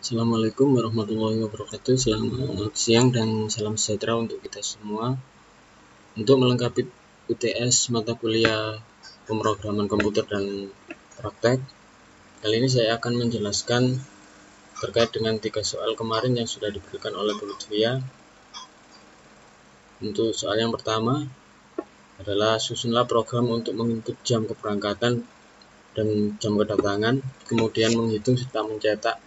Assalamualaikum warahmatullahi wabarakatuh. Selamat siang dan salam sejahtera untuk kita semua. Untuk melengkapi UTS mata kuliah pemrograman komputer dan praktek, kali ini saya akan menjelaskan terkait dengan 3 soal kemarin yang sudah diberikan oleh Bu Lutfia. Untuk soal yang pertama adalah susunlah program untuk menginput jam keberangkatan dan jam kedatangan, kemudian menghitung serta mencetak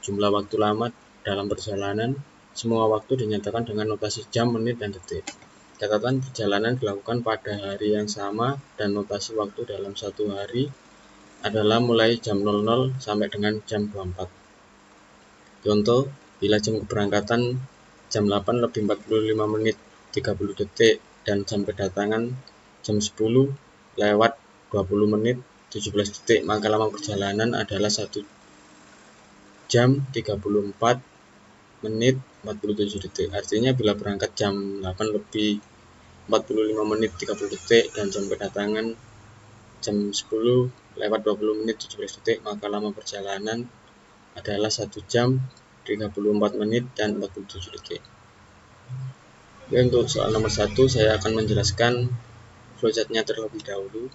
jumlah waktu lama dalam perjalanan. Semua waktu dinyatakan dengan notasi jam, menit, dan detik. Catatan perjalanan dilakukan pada hari yang sama dan notasi waktu dalam satu hari adalah mulai jam 00 sampai dengan jam 24. Contoh, bila jam keberangkatan jam 8 lebih 45 menit 30 detik dan jam kedatangan jam 10 lewat 20 menit 17 detik, maka lama perjalanan adalah 1 jam 34 menit 47 detik. Artinya bila berangkat jam 8 lebih 45 menit 30 detik dan jam kedatangan jam 10 lewat 20 menit 17 detik, maka lama perjalanan adalah 1 jam 34 menit dan 47 detik. Oke, untuk soal nomor 1 saya akan menjelaskan flowchartnya terlebih dahulu.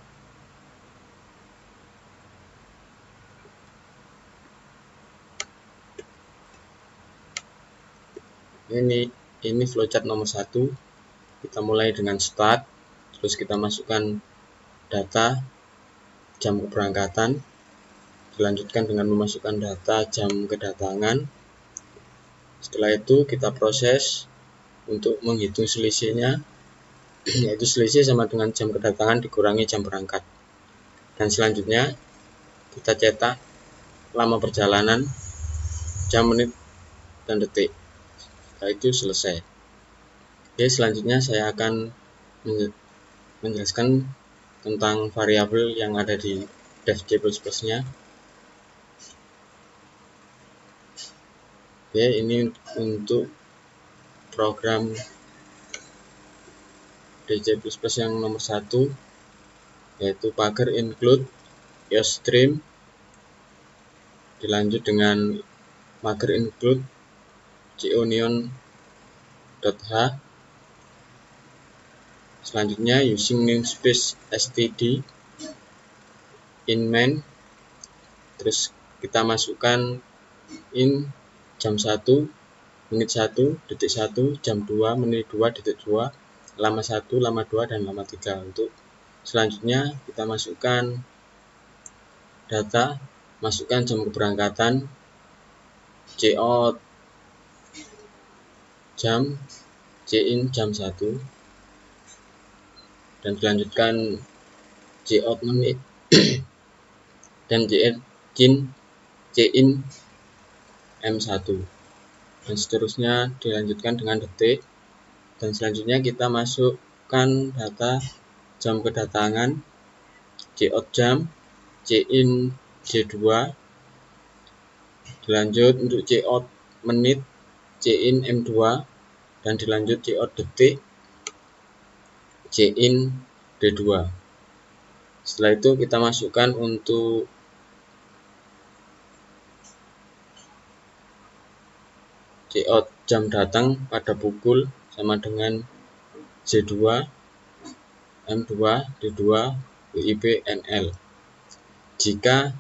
Ini flowchart nomor 1. Kita mulai dengan start, terus kita masukkan data jam keberangkatan, dilanjutkan dengan memasukkan data jam kedatangan. Setelah itu kita proses untuk menghitung selisihnya, yaitu selisih sama dengan jam kedatangan dikurangi jam berangkat. Dan selanjutnya kita cetak lama perjalanan, jam, menit, dan detik. Setelah itu selesai. Oke, selanjutnya saya akan menjelaskan tentang variabel yang ada di Dev C++ nya. Oke, ini untuk program DC++ yang nomor 1, yaitu pagar include iostream, dilanjut dengan pagar include conion.h. Selanjutnya using namespace std in main, terus kita masukkan in jam 1, menit 1, detik 1, jam 2, menit 2, detik 2, lama 1, lama 2, dan lama 3. Untuk selanjutnya kita masukkan data, masukkan jam keberangkatan, cout jam, cin jam 1, dan dilanjutkan cout menit dan cin M1, dan seterusnya dilanjutkan dengan detik. Dan selanjutnya kita masukkan data jam kedatangan, cout jam, cin J2, dilanjut untuk cout menit, cin M2, dan dilanjut cout detik, cin D2. Setelah itu kita masukkan untuk cout jam datang pada pukul sama dengan J2, M2, D2, WIB, NL. Jika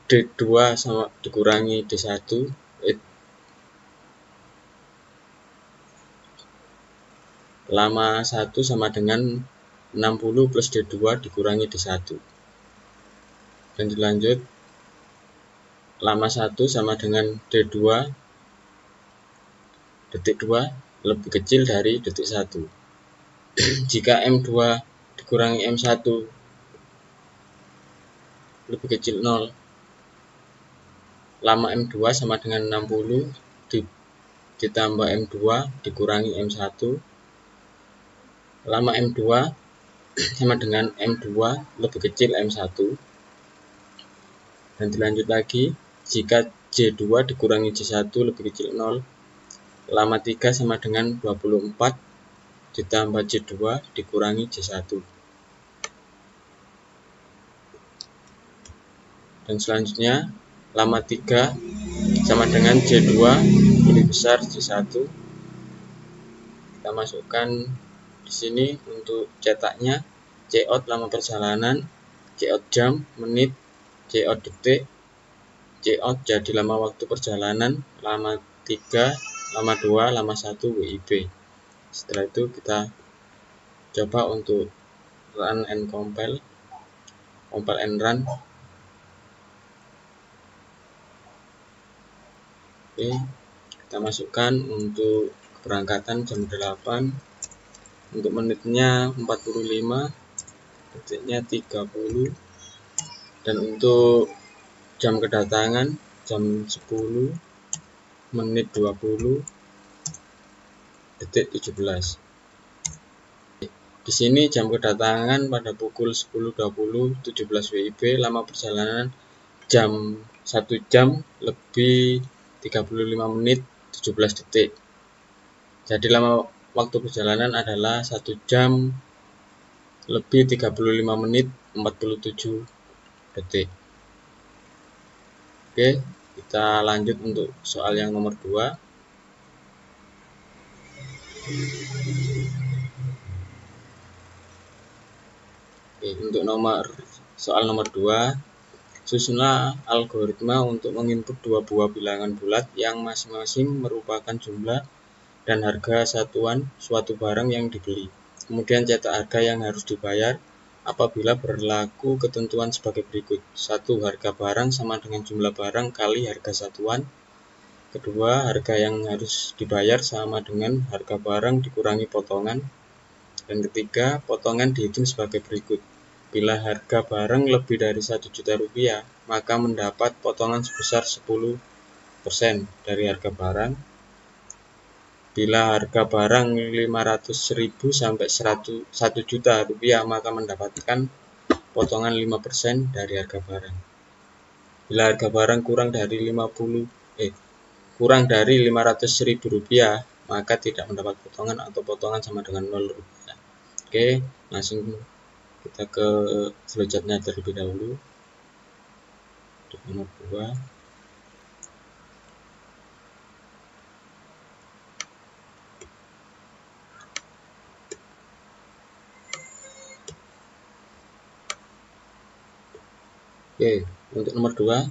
D2 sama dikurangi D1, lama 1 sama dengan 60 plus D2 dikurangi D1. Dan dilanjut lama 1 sama dengan D2 detik 2 lebih kecil dari detik 1. Jika M2 dikurangi M1 lebih kecil 0, lama M2 sama dengan 60 ditambah M2 dikurangi M1, lama M2 sama dengan M2 lebih kecil M1. Dan dilanjut lagi, jika J2 dikurangi J1 lebih kecil 0, lama 3 sama dengan 24 ditambah J2 dikurangi J1. Dan selanjutnya lama 3 sama dengan J2 lebih besar J1. Kita masukkan di sini untuk cetaknya, Cout lama perjalanan, Cout jam, menit, Cout detik, Cout jadi lama waktu perjalanan, lama 3, lama 2, lama 1 WIB. Setelah itu kita coba untuk run and compile and run. Oke, kita masukkan untuk keberangkatan jam 8, untuk menitnya 45, detiknya 30, dan untuk jam kedatangan jam 10, menit 20, detik 17. Di sini jam kedatangan pada pukul 10.20 17 WIB, lama perjalanan jam 1 jam lebih 35 menit 17 detik. Jadi lama waktu perjalanan adalah 1 jam lebih 35 menit 47 detik. Oke, kita lanjut untuk soal yang nomor 2. Oke, untuk soal nomor 2, susunlah algoritma untuk menginput dua buah bilangan bulat yang masing-masing merupakan jumlah dan harga satuan suatu barang yang dibeli. Kemudian cetak harga yang harus dibayar apabila berlaku ketentuan sebagai berikut. 1. Harga barang sama dengan jumlah barang kali harga satuan. Kedua, harga yang harus dibayar sama dengan harga barang dikurangi potongan. Dan ketiga, potongan dihitung sebagai berikut. Bila harga barang lebih dari 1 juta rupiah, maka mendapat potongan sebesar 10% dari harga barang. Bila harga barang 500.000 sampai 1 juta rupiah, maka mendapatkan potongan 5% dari harga barang. Bila harga barang kurang dari 500.000 rupiah, maka tidak mendapat potongan atau potongan sama dengan 0 rupiah. Oke, langsung kita ke flowchartnya terlebih dahulu. Untuk nomor 2. Oke, untuk nomor 2,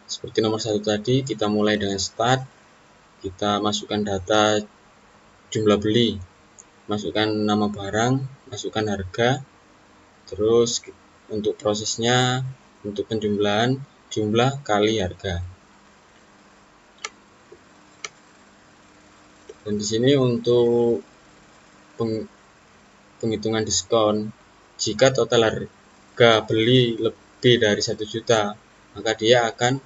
seperti nomor 1 tadi, kita mulai dengan start. Kita masukkan data jumlah beli, masukkan nama barang, masukkan harga. Terus untuk prosesnya, untuk penjumlahan, jumlah kali harga. Dan di sini untuk penghitungan diskon, jika total harga beli lebih dari 1 juta, maka dia akan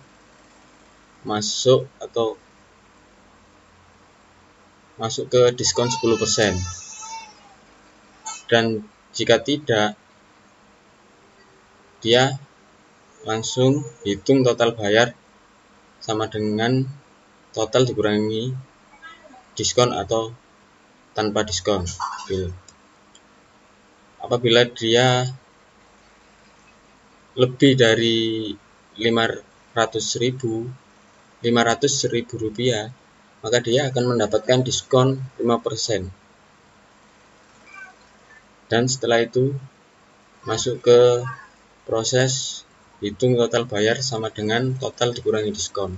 masuk ke diskon 10%. Dan jika tidak, dia langsung hitung total bayar sama dengan total dikurangi diskon atau tanpa diskon. Apabila dia lebih dari 500.000 rupiah, maka dia akan mendapatkan diskon 5%. Dan setelah itu masuk ke proses hitung total bayar sama dengan total dikurangi diskon.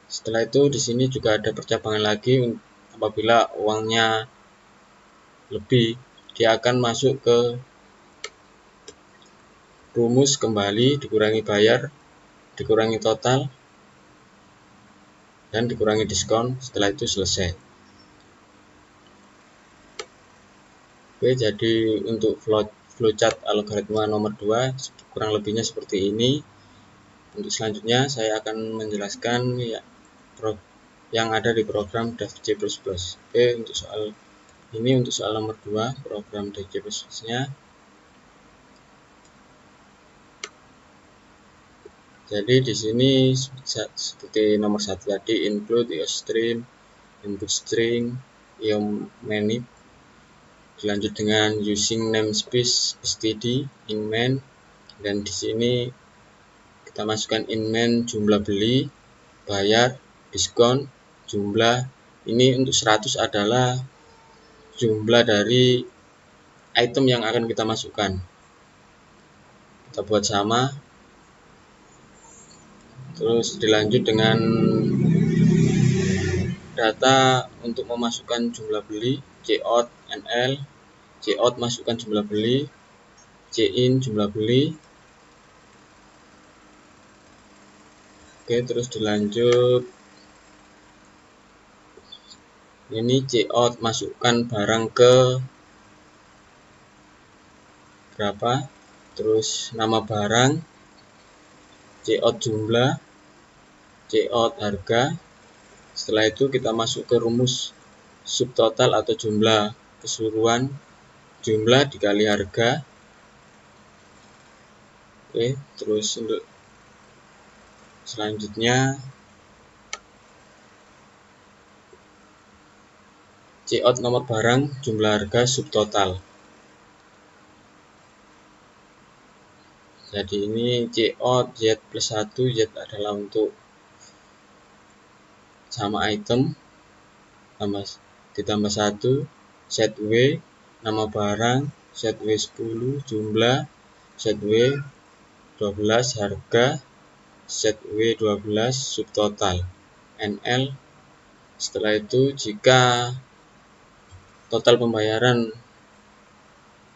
Setelah itu di sini juga ada percabangan lagi. Apabila uangnya lebih, dia akan masuk ke rumus kembali, dikurangi bayar, dikurangi total, dan dikurangi diskon. Setelah itu selesai. Oke, jadi untuk flowchart algoritma nomor 2 kurang lebihnya seperti ini. Untuk selanjutnya saya akan menjelaskan yang ada di program DevC++. Oke, untuk soal nomor 2 program DevC++-nya. Jadi di sini seperti nomor 1 tadi, include IOStream, input string, IOManip, dilanjut dengan using namespace std in main, dan di sini kita kita masukkan inmen jumlah beli, bayar, diskon, jumlah. Ini untuk 100 adalah jumlah dari item yang akan kita masukkan. Kita buat sama, terus dilanjut dengan data untuk memasukkan jumlah beli, cout NL, cout masukkan jumlah beli, cin jumlah beli. Oke, terus dilanjut ini cout masukkan barang ke berapa, terus nama barang, cout jumlah, cout harga. Setelah itu kita masuk ke rumus subtotal atau jumlah keseluruhan, jumlah dikali harga. Oke, terus untuk selanjutnya cout nomor barang, jumlah harga, subtotal. Jadi ini cout Z plus 1, Z adalah untuk sama item, ditambah 1, ZW, nama barang, ZW10, jumlah, ZW12, harga, ZW12, subtotal, NL. Setelah itu jika total pembayaran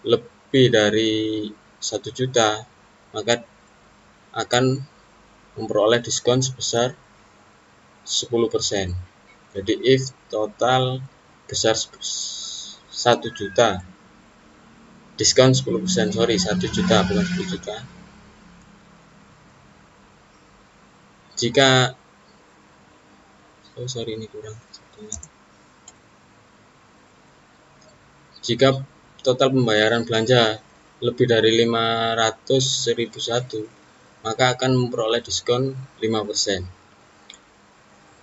lebih dari 1 juta, maka akan memperoleh diskon sebesar 10%. Jadi if total besar 1 juta, diskon 10%, 1 juta bukan 10 juta. Jika ini kurang. Jika total pembayaran belanja lebih dari 500.001, maka akan memperoleh diskon 5%.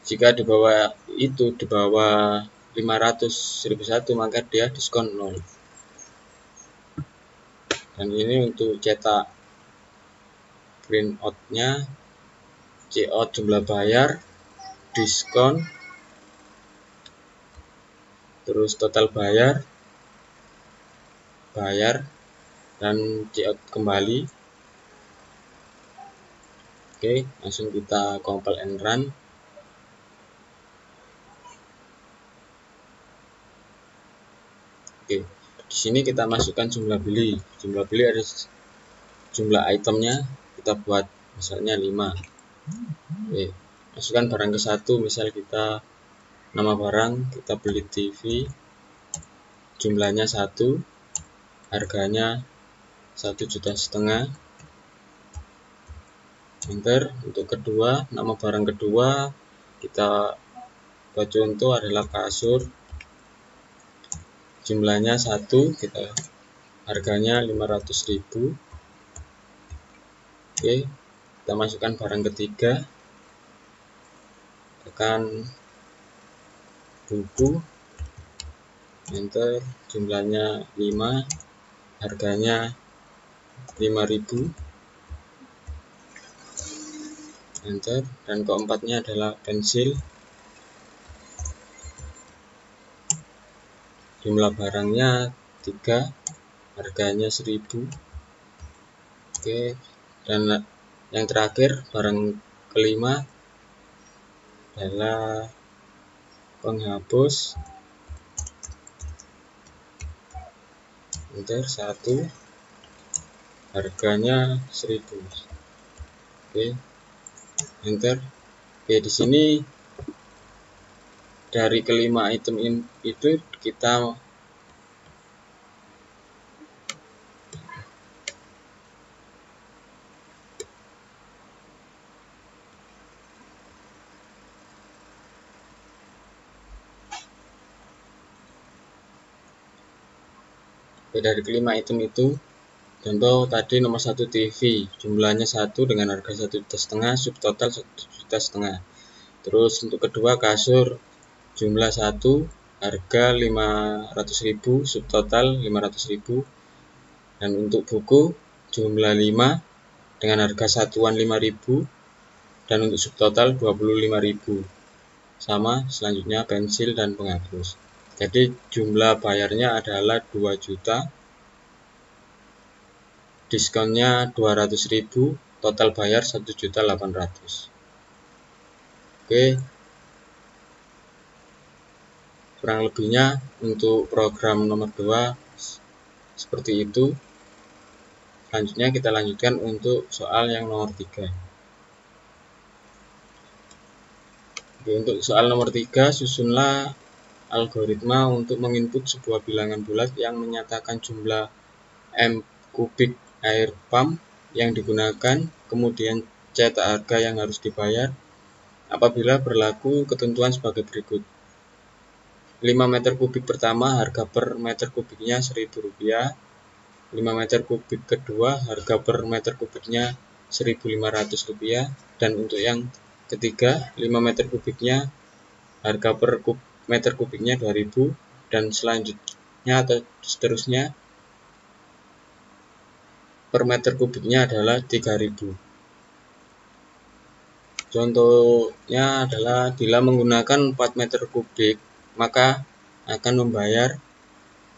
Jika di bawah 500.001, maka dia diskon 0. Dan ini untuk cetak print out-nya, cout jumlah bayar, diskon, terus total bayar, dan cout kembali. Oke, langsung kita compile and run. Oke, di sini kita masukkan jumlah beli. Jumlah beli ada jumlah itemnya, kita buat misalnya 5. Oke, masukkan barang ke 1, misal kita nama barang, kita beli TV, jumlahnya 1, harganya 1,5 juta. Enter. Untuk kedua, nama barang kedua kita buat contoh adalah kasur, jumlahnya 1, kita harganya 500.000. Oke, kita masukkan barang ketiga, tekan buku, enter, jumlahnya 5, harganya 5.000, enter. Dan keempatnya adalah pensil, jumlah barangnya 3, harganya 1.000. Oke, dan yang terakhir barang kelima adalah penghapus, enter, 1, harganya 1.000. Oke, enter. Oke, di sini dari kelima item itu kita dari kelima item itu, contoh tadi nomor 1 TV, jumlahnya 1 dengan harga 1,5 juta, subtotal 1,5 juta. Terus untuk kedua kasur, jumlah 1, harga 500.000, subtotal 500.000. Dan untuk buku jumlah 5, dengan harga satuan 5.000 dan untuk subtotal 25.000. Sama selanjutnya pensil dan penghapus. Jadi jumlah bayarnya adalah 2 juta, diskonnya 200.000, total bayar 1.800.000. Oke, kurang lebihnya untuk program nomor 2 seperti itu. Selanjutnya kita lanjutkan untuk soal yang nomor 3. Oke, untuk soal nomor 3, susunlah algoritma untuk menginput sebuah bilangan bulat yang menyatakan jumlah M kubik air pump yang digunakan, kemudian cetak harga yang harus dibayar apabila berlaku ketentuan sebagai berikut. 5 meter kubik pertama harga per meter kubiknya Rp1.000, 5 meter kubik kedua harga per meter kubiknya Rp1.500, dan untuk yang ketiga 5 meter kubiknya harga per meter kubiknya Rp2.000, dan selanjutnya atau seterusnya per meter kubiknya adalah Rp3.000. Contohnya adalah bila menggunakan 4 meter kubik, maka akan membayar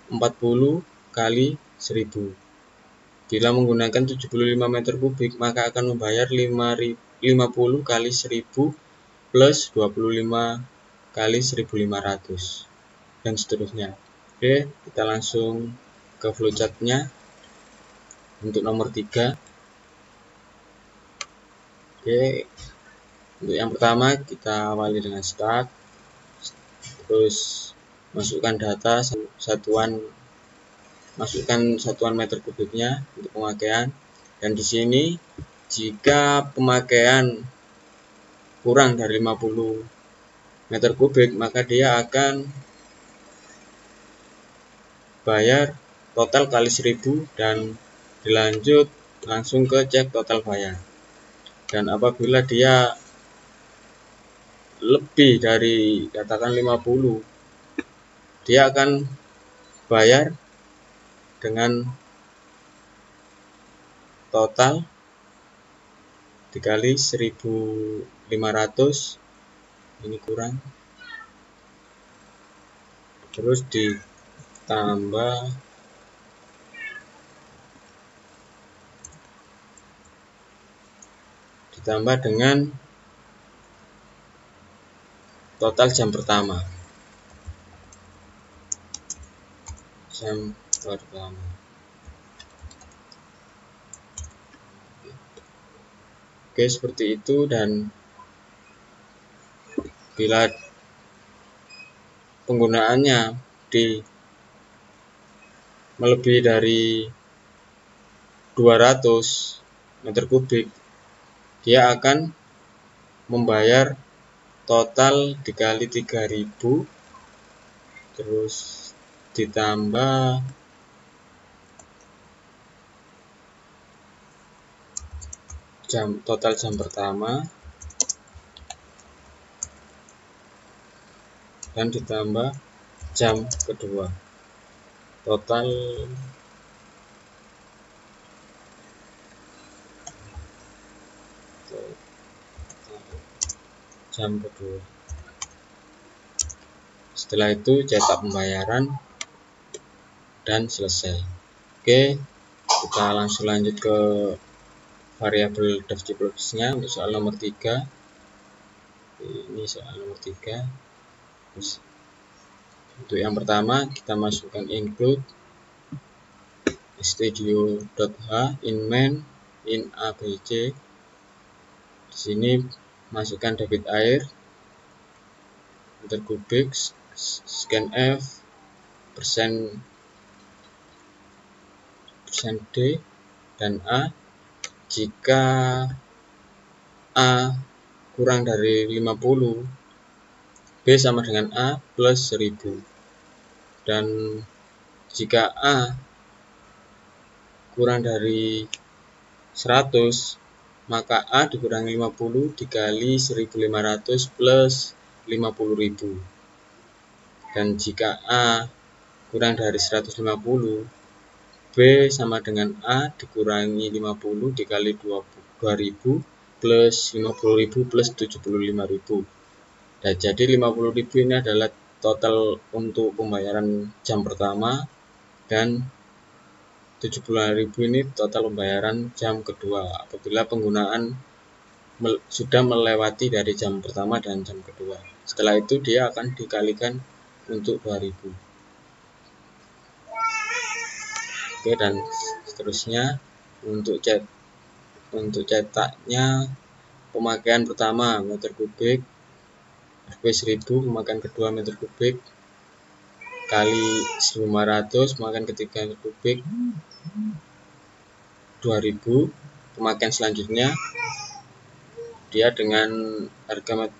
40 kali 1000. Bila menggunakan 75 meter kubik, maka akan membayar 50 kali 1000 plus 25 kali 1.500, dan seterusnya. Oke, kita langsung ke flowchartnya untuk nomor 3. Oke, untuk yang pertama kita awali dengan start, terus masukkan data satuan meter kubiknya untuk pemakaian, dan di sini jika pemakaian kurang dari 50 meter kubik maka dia akan bayar total kali 1000 dan dilanjut langsung ke cek total bayar. Dan apabila dia lebih dari katakan 50, dia akan bayar dengan total dikali 1.500, ini kurang, terus ditambah dengan total jam pertama. Oke, seperti itu. Dan bila penggunaannya melebihi dari 200 meter kubik, dia akan membayar total dikali 3.000 terus ditambah total jam pertama dan ditambah jam kedua, total jam kedua. Setelah itu cetak pembayaran dan selesai. Oke, kita langsung lanjut ke variabel DevCPlus-nya untuk soal nomor 3. Ini soal nomor 3. Terus, untuk yang pertama kita masukkan include studio.h in main in abc. Di sini masukkan debit air, meter kubik, scanf, persen D dan A. Jika A kurang dari 50, B sama dengan A plus 1000. Dan jika A kurang dari 100, maka A dikurangi 50 dikali 1.500 plus 50.000. Dan jika A kurang dari 150, B sama dengan A dikurangi 50 dikali 2000 plus 50.000 plus 75.000. Nah, jadi 50.000 ini adalah total untuk pembayaran jam pertama, dan 75.000 ini total pembayaran jam kedua apabila penggunaan sudah melewati dari jam pertama dan jam kedua. Setelah itu dia akan dikalikan untuk 2000. Oke, dan seterusnya untuk cetaknya, pemakaian pertama meter kubik Rp 1000, pemakaian kedua meter kubik kali 1500, pemakaian ketiga meter kubik 2000. Pemakaian selanjutnya dia dengan harga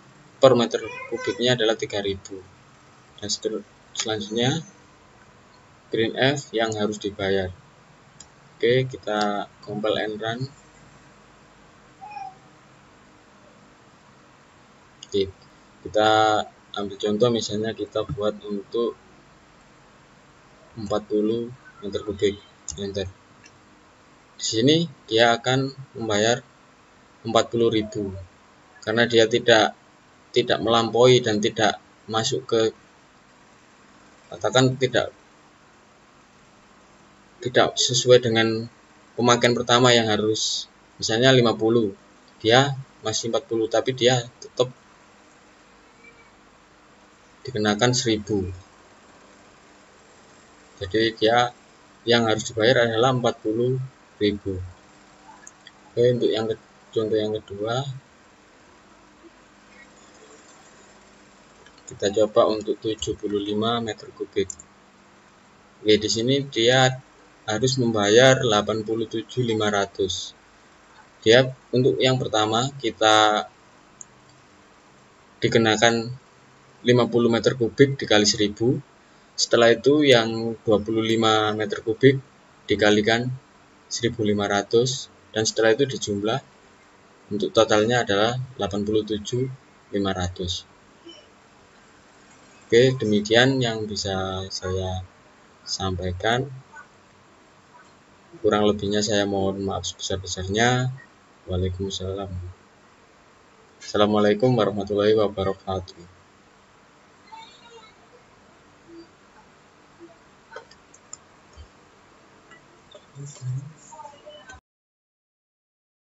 per meter kubiknya adalah 3000, dan selanjutnya green F yang harus dibayar. Oke, kita compile and run. Oke, kita ambil contoh, misalnya kita buat untuk 40 meter kubik. Enter. Di sini dia akan membayar 40.000 karena dia tidak melampaui dan tidak masuk ke, katakan tidak sesuai dengan pemakaian pertama yang harus misalnya 50, dia masih 40, tapi dia tetap dikenakan 1000. Jadi dia yang harus dibayar adalah 40.000. Oke, untuk contoh yang kedua kita coba untuk 75 meter kubik. Oke, di sini dia harus membayar 87.500. Dia untuk yang pertama kita dikenakan 50 meter kubik dikali 1000. Setelah itu yang 25 meter kubik dikalikan 1500, dan setelah itu dijumlah, untuk totalnya adalah 87.500. Oke, demikian yang bisa saya sampaikan. Kurang lebihnya saya mohon maaf sebesar-besarnya. Waalaikumsalam. Assalamualaikum warahmatullahi wabarakatuh.